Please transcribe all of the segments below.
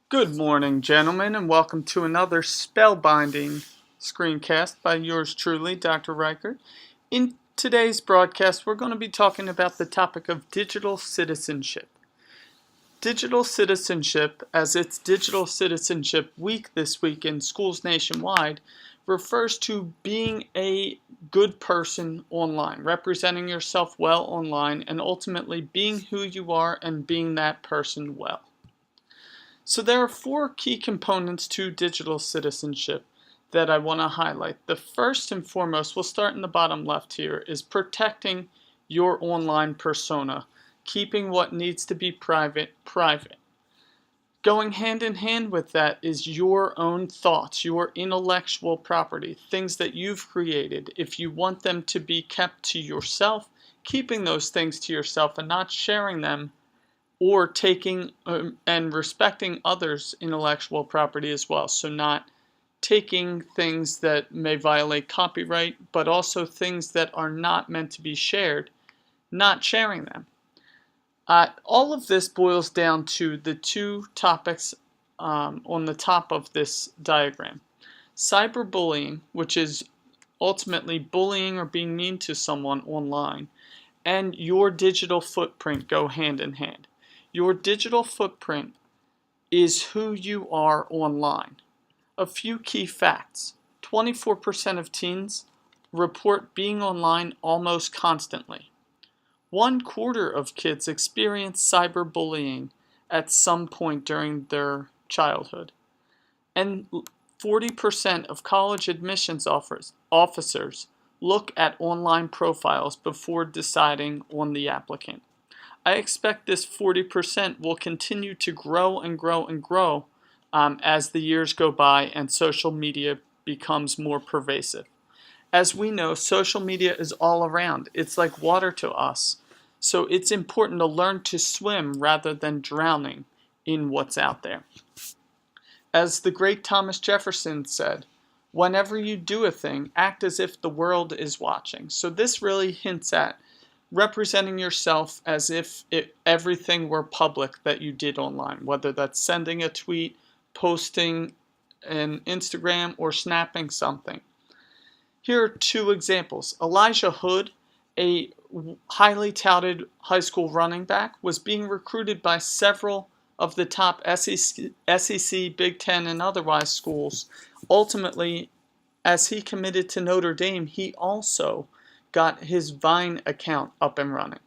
Good morning, gentlemen, and welcome to another spellbinding screencast by yours truly, Dr. Reichert. In today's broadcast, we're going to be talking about the topic of digital citizenship. Digital citizenship, as it's Digital Citizenship Week this week in schools nationwide, refers to being a good person online, representing yourself well online, and ultimately being who you are and being that person well. So there are four key components to digital citizenship that I want to highlight. The first and foremost, we'll start in the bottom left here, is protecting your online persona, keeping what needs to be private, private. Going hand in hand with that is your own thoughts, your intellectual property, things that you've created. If you want them to be kept to yourself, keeping those things to yourself and not sharing them, or taking and respecting others' intellectual property as well. So not taking things that may violate copyright, but also things that are not meant to be shared, not sharing them. All of this boils down to the two topics on the top of this diagram. Cyberbullying, which is ultimately bullying or being mean to someone online, and your digital footprint go hand in hand. Your digital footprint is who you are online. A few key facts. 24% of teens report being online almost constantly. 1/4 of kids experience cyberbullying at some point during their childhood. And 40% of college admissions officers look at online profiles before deciding on the applicant. I expect this 40% will continue to grow and grow and grow as the years go by and social media becomes more pervasive. As we know, social media is all around. It's like water to us. So it's important to learn to swim rather than drowning in what's out there. As the great Thomas Jefferson said, whenever you do a thing, act as if the world is watching. So this really hints at representing yourself as if everything were public that you did online, whether that's sending a tweet, posting an Instagram, or snapping something. Here are two examples. Elijah Hood, a highly touted high school running back, was being recruited by several of the top SEC, Big Ten, and otherwise schools. Ultimately, as he committed to Notre Dame, he also got his Vine account up and running.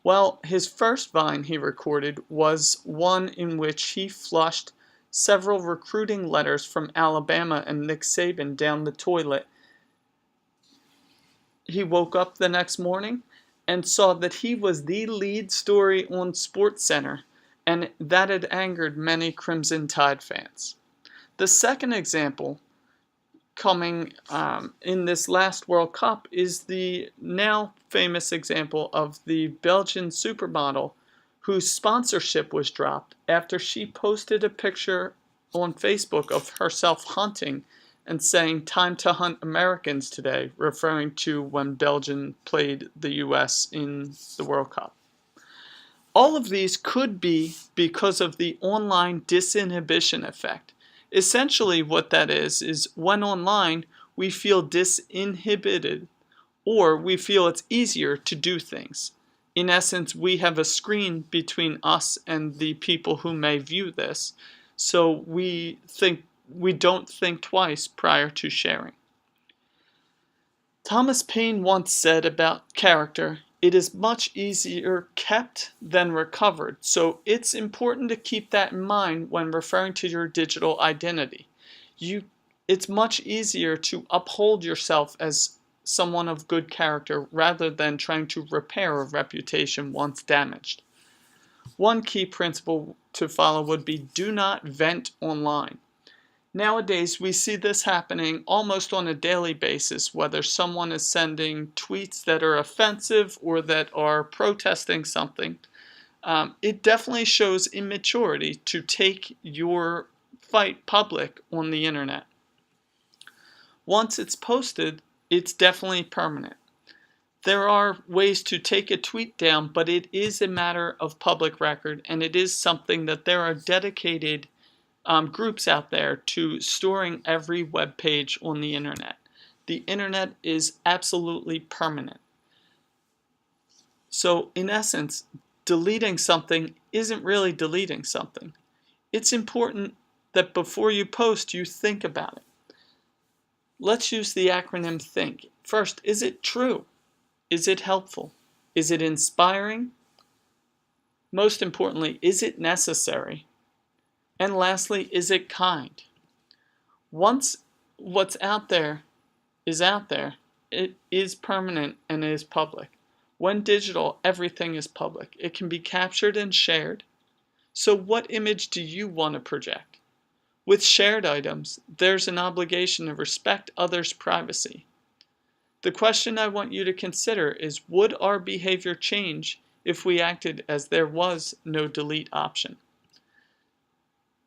Well, his first Vine he recorded was one in which he flushed several recruiting letters from Alabama and Nick Saban down the toilet. He woke up the next morning and saw that he was the lead story on SportsCenter, and that had angered many Crimson Tide fans. The second example coming in this last World Cup is the now famous example of the Belgian supermodel whose sponsorship was dropped after she posted a picture on Facebook of herself hunting and saying, "Time to hunt Americans today," referring to when Belgium played the US in the World Cup. All of these could be because of the online disinhibition effect. Essentially, what that is when online, we feel disinhibited, or we feel it's easier to do things. In essence, we have a screen between us and the people who may view this, so we don't think twice prior to sharing. Thomas Paine once said about character, "It is much easier kept than recovered." So it's important to keep that in mind when referring to your digital identity. It's much easier to uphold yourself as someone of good character rather than trying to repair a reputation once damaged. One key principle to follow would be do not vent online. Nowadays, we see this happening almost on a daily basis, whether someone is sending tweets that are offensive or that are protesting something. It definitely shows immaturity to take your fight public on the internet. Once it's posted, it's definitely permanent. There are ways to take a tweet down, but it is a matter of public record, and it is something that there are dedicated groups out there to storing every web page on the internet. The internet is absolutely permanent. So in essence, deleting something isn't really deleting something. It's important that before you post, you think about it. Let's use the acronym THINK. First, is it true? Is it helpful? Is it inspiring? Most importantly, is it necessary? And lastly, is it kind? Once what's out there, it is permanent and is public. When digital, everything is public. It can be captured and shared. So what image do you want to project? With shared items, there's an obligation to respect others' privacy. The question I want you to consider is, would our behavior change if we acted as there was no delete option?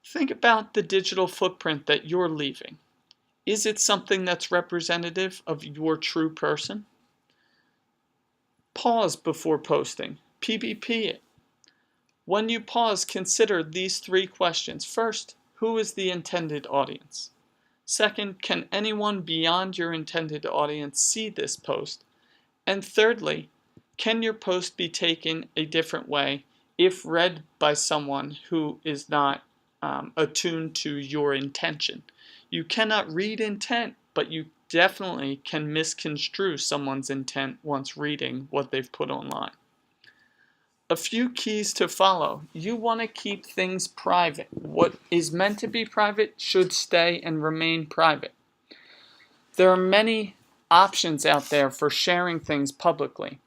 Think about the digital footprint that you're leaving. Is it something that's representative of your true person? Pause before posting. PPP it. When you pause, consider these 3 questions. First, who is the intended audience? Second, can anyone beyond your intended audience see this post? And thirdly, can your post be taken a different way if read by someone who is not attuned to your intention? You cannot read intent, but you definitely can misconstrue someone's intent once reading what they've put online. A few keys to follow. You want to keep things private. What is meant to be private should stay and remain private. There are many options out there for sharing things publicly.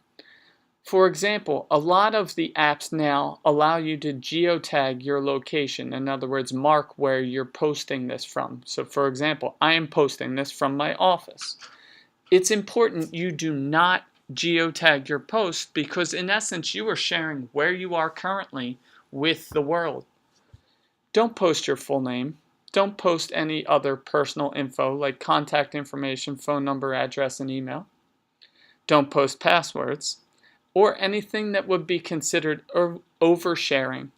For example, a lot of the apps now allow you to geotag your location. In other words, mark where you're posting this from. So for example, I am posting this from my office. It's important you do not geotag your post because in essence you are sharing where you are currently with the world. Don't post your full name. Don't post any other personal info like contact information, phone number, address, and email. Don't post passwords or anything that would be considered oversharing.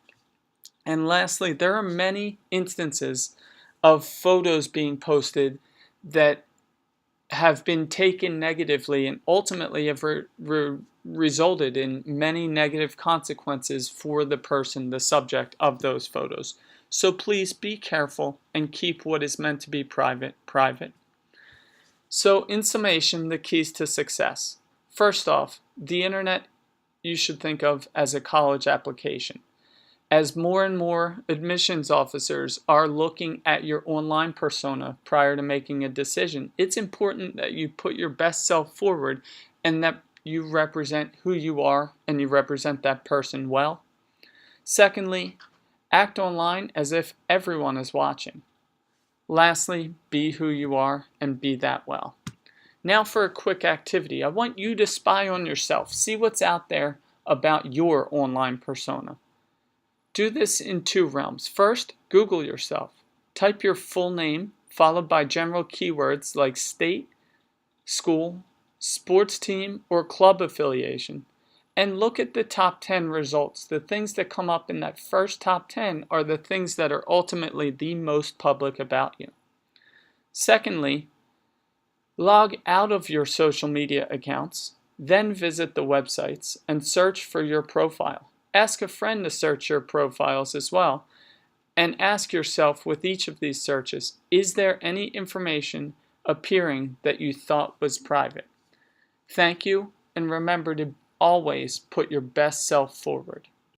And lastly, there are many instances of photos being posted that have been taken negatively and ultimately have resulted in many negative consequences for the person, the subject of those photos. So please be careful and keep what is meant to be private, private. So in summation, the keys to success. First off, the internet you should think of as a college application. As more and more admissions officers are looking at your online persona prior to making a decision, it's important that you put your best self forward and that you represent who you are and you represent that person well. Secondly, act online as if everyone is watching. Lastly, be who you are and be that well. Now for a quick activity. I want you to spy on yourself. See what's out there about your online persona. Do this in 2 realms. First, Google yourself. Type your full name, followed by general keywords like state, school, sports team, or club affiliation, and look at the top 10 results. The things that come up in that first top 10 are the things that are ultimately the most public about you. Secondly, log out of your social media accounts, then visit the websites and search for your profile. Ask a friend to search your profiles as well, and ask yourself with each of these searches, is there any information appearing that you thought was private? Thank you, and remember to always put your best self forward.